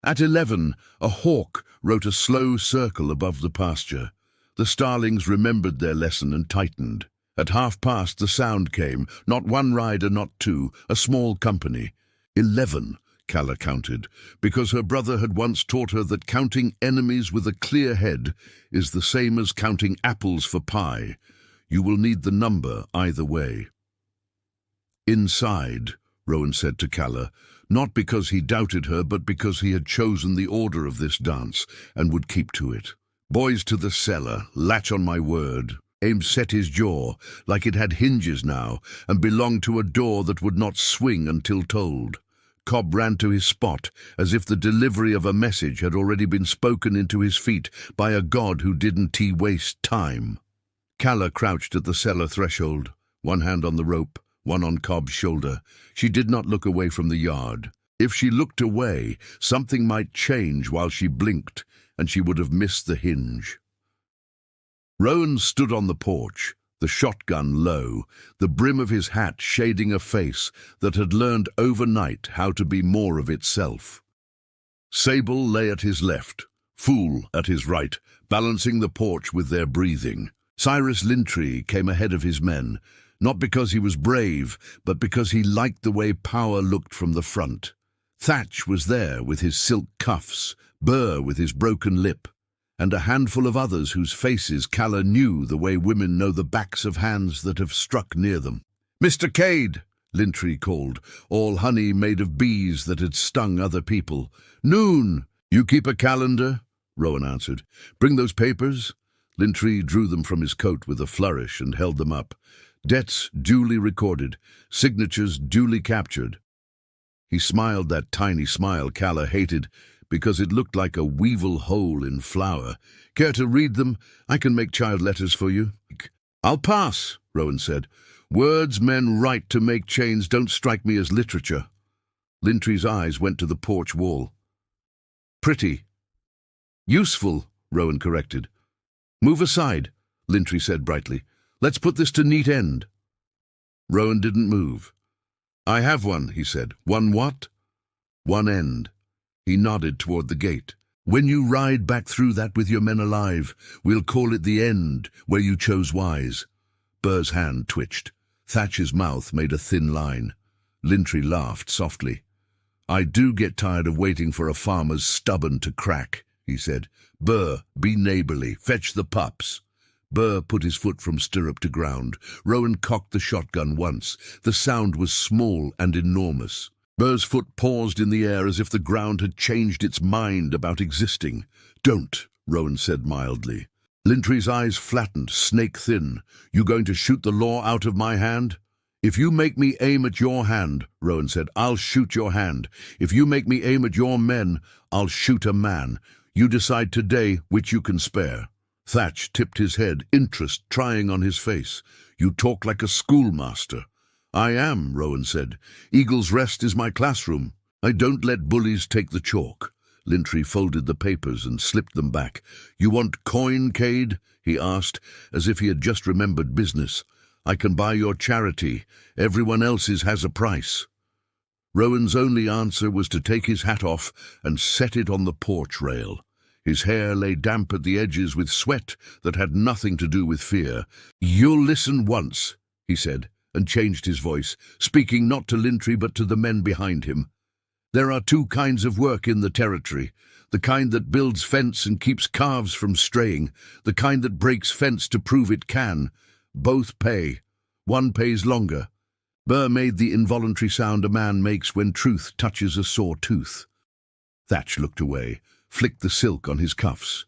At 11, a hawk wrote a slow circle above the pasture. The starlings remembered their lesson and tightened. At 1:30 the sound came, not one rider, not two, a small company. 11, Calla counted, because her brother had once taught her that counting enemies with a clear head is the same as counting apples for pie. You will need the number either way. Inside, Rowan said to Calla, not because he doubted her, but because he had chosen the order of this dance and would keep to it. Boys to the cellar, latch on my word. Ames set his jaw, like it had hinges now, and belonged to a door that would not swing until told. Cobb ran to his spot, as if the delivery of a message had already been spoken into his feet by a god who didn't waste time. Calla crouched at the cellar threshold, one hand on the rope, one on Cobb's shoulder. She did not look away from the yard. If she looked away, something might change while she blinked, and she would have missed the hinge. Rowan stood on the porch, the shotgun low, the brim of his hat shading a face that had learned overnight how to be more of itself. Sable lay at his left, Fool at his right, balancing the porch with their breathing. Cyrus Lintry came ahead of his men, not because he was brave, but because he liked the way power looked from the front. Thatch was there with his silk cuffs, Burr with his broken lip, and a handful of others whose faces Calla knew the way women know the backs of hands that have struck near them. "Mr. Cade," Lintry called, all honey made of bees that had stung other people. "Noon." "You keep a calendar?" Rowan answered. "Bring those papers?" Lintry drew them from his coat with a flourish and held them up. Debts duly recorded, signatures duly captured. He smiled that tiny smile Calla hated, because it looked like a weevil hole in flour. "Care to read them? I can make child letters for you." "I'll pass," Rowan said. "Words men write to make chains don't strike me as literature." Lintry's eyes went to the porch wall. "Pretty." "Useful," Rowan corrected. "Move aside," Lintry said brightly. "Let's put this to neat end." Rowan didn't move. "I have one," he said. "One what?" "One end." He nodded toward the gate. "When you ride back through that with your men alive, we'll call it the end, where you chose wise." Burr's hand twitched. Thatch's mouth made a thin line. Lintry laughed softly. "I do get tired of waiting for a farmer's stubborn to crack," he said. "Burr, be neighborly. Fetch the pups." Burr put his foot from stirrup to ground. Rowan cocked the shotgun once. The sound was small and enormous. Burr's foot paused in the air as if the ground had changed its mind about existing. "Don't," Rowan said mildly. Lintry's eyes flattened, snake-thin. "You going to shoot the law out of my hand?" "If you make me aim at your hand," Rowan said, "I'll shoot your hand. If you make me aim at your men, I'll shoot a man. You decide today which you can spare." Thatch tipped his head, interest trying on his face. "You talk like a schoolmaster." "I am," Rowan said. "Eagle's Rest is my classroom. I don't let bullies take the chalk." Lintry folded the papers and slipped them back. "You want coin, Cade?" he asked, as if he had just remembered business. "I can buy your charity. Everyone else's has a price." Rowan's only answer was to take his hat off and set it on the porch rail. His hair lay damp at the edges with sweat that had nothing to do with fear. "You'll listen once," he said, and changed his voice, speaking not to Lintry but to the men behind him. "There are two kinds of work in the territory. The kind that builds fence and keeps calves from straying, the kind that breaks fence to prove it can. Both pay. One pays longer." Burr made the involuntary sound a man makes when truth touches a sore tooth. Thatch looked away, flicked the silk on his cuffs.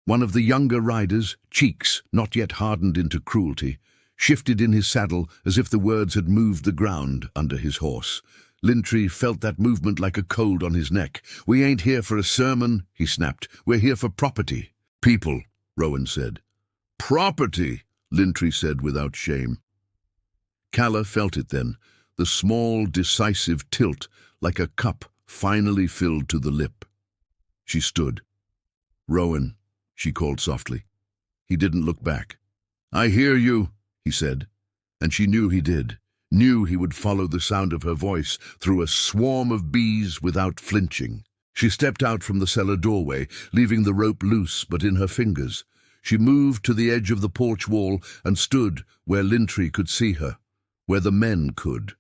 One of the younger riders, cheeks not yet hardened into cruelty, shifted in his saddle as if the words had moved the ground under his horse. Lintry felt that movement like a cold on his neck. "We ain't here for a sermon," he snapped. "We're here for property." "People," Rowan said. "Property," Lintry said without shame. Calla felt it then, the small, decisive tilt, like a cup finally filled to the lip. She stood. "Rowan," she called softly. He didn't look back. "I hear you," he said, and she knew he did. Knew he would follow the sound of her voice through a swarm of bees without flinching. She stepped out from the cellar doorway, leaving the rope loose but in her fingers. She moved to the edge of the porch wall and stood where Lintry could see her, where the men could.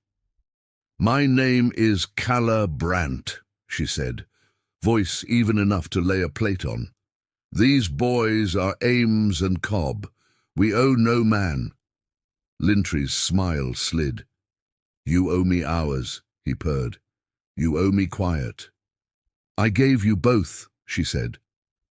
"My name is Calla Brant," she said, voice even enough to lay a plate on. "These boys are Ames and Cobb. We owe no man." Lintry's smile slid. "You owe me hours," he purred. "You owe me quiet." "I gave you both," she said.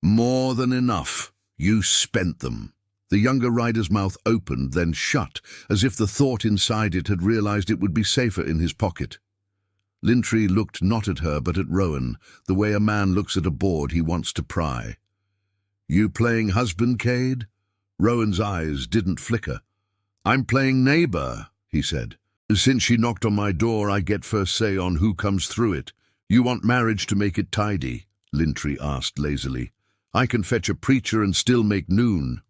"More than enough. You spent them." The younger rider's mouth opened, then shut, as if the thought inside it had realized it would be safer in his pocket. Lintry looked not at her but at Rowan, the way a man looks at a board he wants to pry. "You playing husband, Cade?" Rowan's eyes didn't flicker. "I'm playing neighbor," he said. "Since she knocked on my door, I get first say on who comes through it." "You want marriage to make it tidy?" Lintry asked lazily. "I can fetch a preacher and still make noon."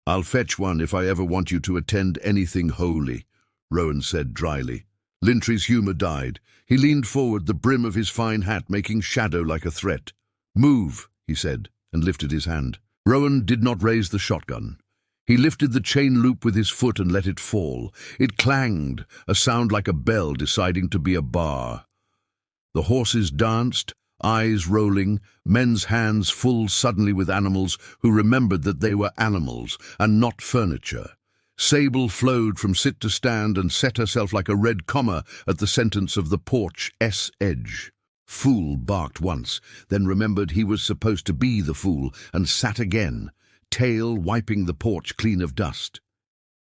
"I'll fetch one if I ever want you to attend anything holy," Rowan said dryly. Lintry's humor died. He leaned forward, the brim of his fine hat making shadow like a threat. "Move," he said, and lifted his hand. Rowan did not raise the shotgun. He lifted the chain loop with his foot and let it fall. It clanged, a sound like a bell deciding to be a bar. The horses danced, eyes rolling, men's hands full suddenly with animals who remembered that they were animals and not furniture. Sable flowed from sit to stand and set herself like a red comma at the sentence of the porch S edge. Fool barked once, then remembered he was supposed to be the fool, and sat again, tail wiping the porch clean of dust.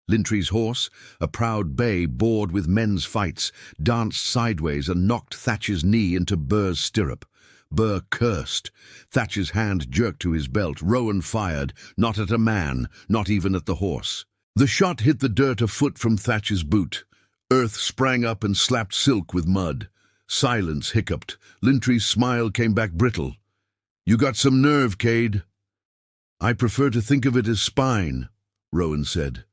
Lintry's horse, a proud bay bored with men's fights, danced sideways and knocked Thatch's knee into Burr's stirrup. Burr cursed. Thatch's hand jerked to his belt. Rowan fired, not at a man, not even at the horse. The shot hit the dirt a foot from Thatch's boot. Earth sprang up and slapped silk with mud. Silence hiccuped. Lintry's smile came back brittle. "You got some nerve, Cade." "I prefer to think of it as spine," Rowan said.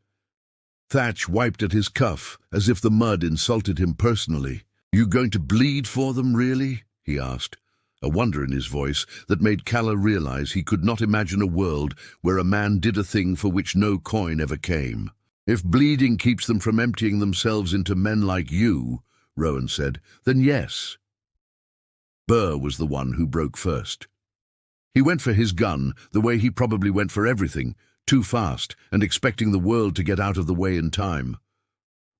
Thatch wiped at his cuff, as if the mud insulted him personally. "You going to bleed for them, really?" he asked, a wonder in his voice that made Calla realize he could not imagine a world where a man did a thing for which no coin ever came. "If bleeding keeps them from emptying themselves into men like you," Rowan said, "then yes." Burr was the one who broke first. He went for his gun the way he probably went for everything, too fast and expecting the world to get out of the way in time.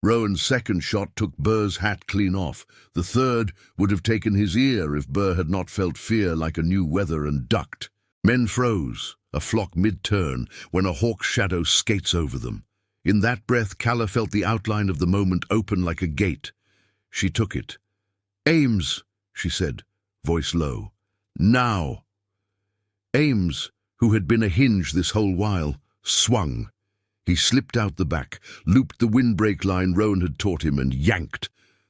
Rowan's second shot took Burr's hat clean off. The third would have taken his ear if Burr had not felt fear like a new weather and ducked. Men froze, a flock mid-turn, when a hawk's shadow skates over them. In that breath, Calla felt the outline of the moment open like a gate. She took it. "Ames," she said, voice low. "Now." Ames, who had been a hinge this whole while, swung. He slipped out the back, looped the windbreak line Rowan had taught him, and yanked.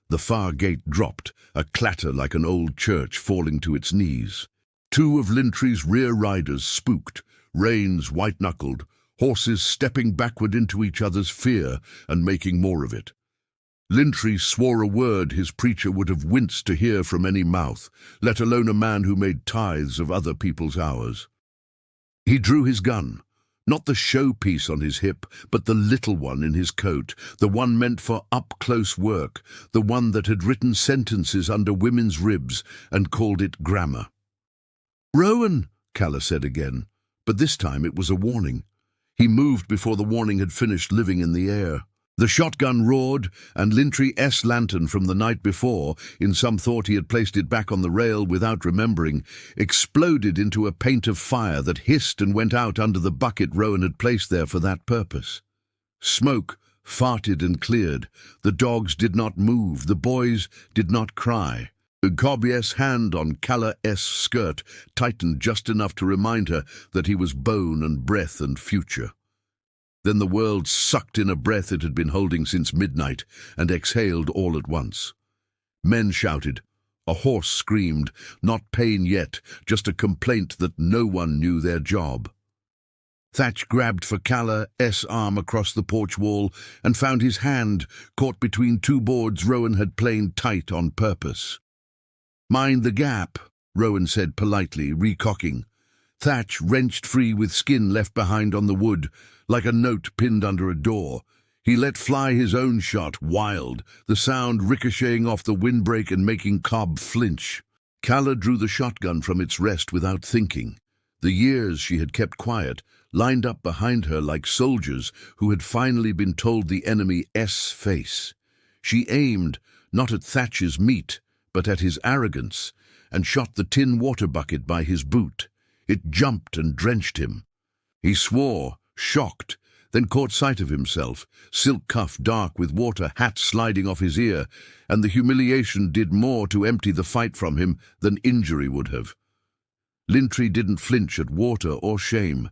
The far gate dropped, a clatter like an old church falling to its knees. Two of Lintry's rear riders spooked, reins white-knuckled, horses stepping backward into each other's fear and making more of it. Lintry swore a word his preacher would have winced to hear from any mouth, let alone a man who made tithes of other people's hours. He drew his gun, Not the showpiece on his hip, but the little one in his coat, the one meant for up-close work, the one that had written sentences under women's ribs and called it grammar. "Rowan," Calla said again, but this time it was a warning. He moved before the warning had finished living in the air. The shotgun roared, and Lintry's lantern from the night before, in some thought he had placed it back on the rail without remembering, exploded into a paint of fire that hissed and went out under the bucket Rowan had placed there for that purpose. Smoke farted and cleared. The dogs did not move. The boys did not cry. Cobb's hand on Calla's skirt tightened just enough to remind her that he was bone and breath and future. Then the world sucked in a breath it had been holding since midnight and exhaled all at once. Men shouted. A horse screamed, not pain yet, just a complaint that no one knew their job. Thatch grabbed for Calla's arm across the porch wall and found his hand caught between two boards Rowan had planed tight on purpose. "Mind the gap," Rowan said politely, recocking. Thatch wrenched free with skin left behind on the wood, like a note pinned under a door. He let fly his own shot, wild, the sound ricocheting off the windbreak and making Cobb flinch. Calla drew the shotgun from its rest without thinking. The years she had kept quiet lined up behind her like soldiers who had finally been told the enemy's face. She aimed, not at Thatch's meat, but at his arrogance, and shot the tin water bucket by his boot. It jumped and drenched him. He swore, shocked, then caught sight of himself, silk cuff dark with water, hat sliding off his ear, and the humiliation did more to empty the fight from him than injury would have. Lintry didn't flinch at water or shame.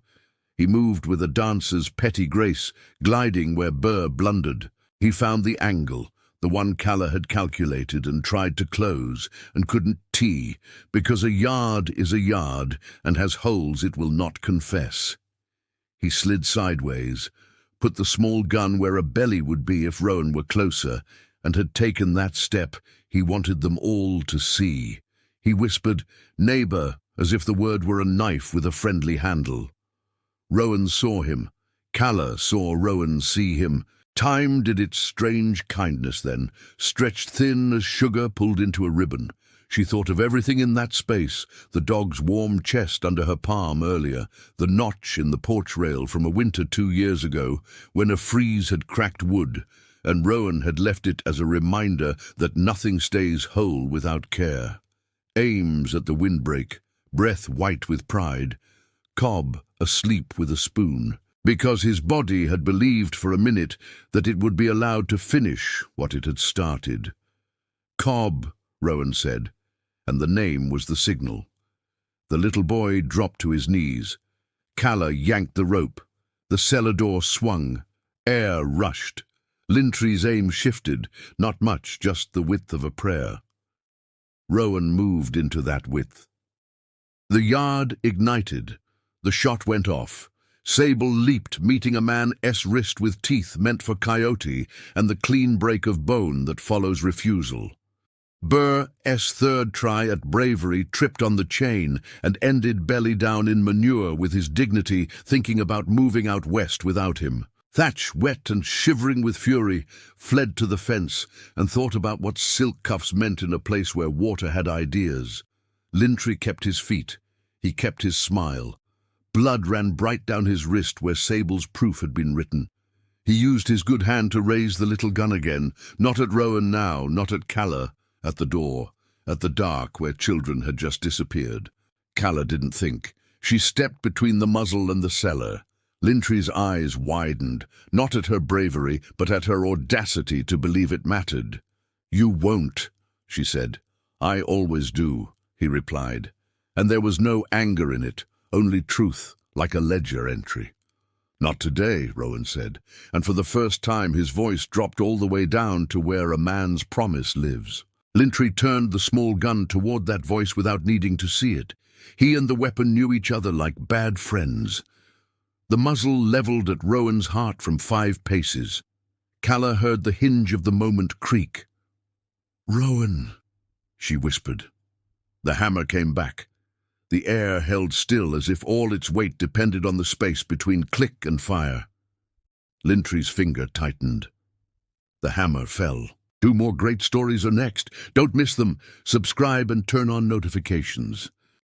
He moved with a dancer's petty grace, gliding where Burr blundered. He found the angle, the one Calla had calculated and tried to close, and couldn't tee, because a yard is a yard and has holes it will not confess. He slid sideways, put the small gun where a belly would be if Rowan were closer, and had taken that step he wanted them all to see. He whispered, "Neighbor," as if the word were a knife with a friendly handle. Rowan saw him. Calla saw Rowan see him. Time did its strange kindness then, stretched thin as sugar pulled into a ribbon. She thought of everything in that space, the dog's warm chest under her palm earlier, the notch in the porch rail from a winter 2 years ago, when a freeze had cracked wood, and Rowan had left it as a reminder that nothing stays whole without care. Ames at the windbreak, breath white with pride, Cobb asleep with a spoon, because his body had believed for a minute that it would be allowed to finish what it had started. "Cobb," Rowan said, and the name was the signal. The little boy dropped to his knees. Calla yanked the rope. The cellar door swung. Air rushed. Lintry's aim shifted, not much, just the width of a prayer. Rowan moved into that width. The yard ignited. The shot went off. Sable leaped, meeting a man's wrist with teeth meant for coyote and the clean break of bone that follows refusal. Burr's third try at bravery tripped on the chain and ended belly down in manure with his dignity, thinking about moving out west without him. Thatch, wet and shivering with fury, fled to the fence and thought about what silk cuffs meant in a place where water had ideas. Lintry kept his feet. He kept his smile. Blood ran bright down his wrist where Sable's proof had been written. He used his good hand to raise the little gun again, not at Rowan now, not at Calla, at the door, at the dark where children had just disappeared. Calla didn't think. She stepped between the muzzle and the cellar. Lintry's eyes widened, not at her bravery, but at her audacity to believe it mattered. "You won't," she said. "I always do," he replied. And there was no anger in it, only truth, like a ledger entry. "Not today," Rowan said, and for the first time his voice dropped all the way down to where a man's promise lives. Lintry turned the small gun toward that voice without needing to see it. He and the weapon knew each other like bad friends. The muzzle leveled at Rowan's heart from 5 paces. Calla heard the hinge of the moment creak. "Rowan," she whispered. The hammer came back. The air held still as if all its weight depended on the space between click and fire. Lintry's finger tightened. The hammer fell. 2 more great stories are next. Don't miss them. Subscribe and turn on notifications.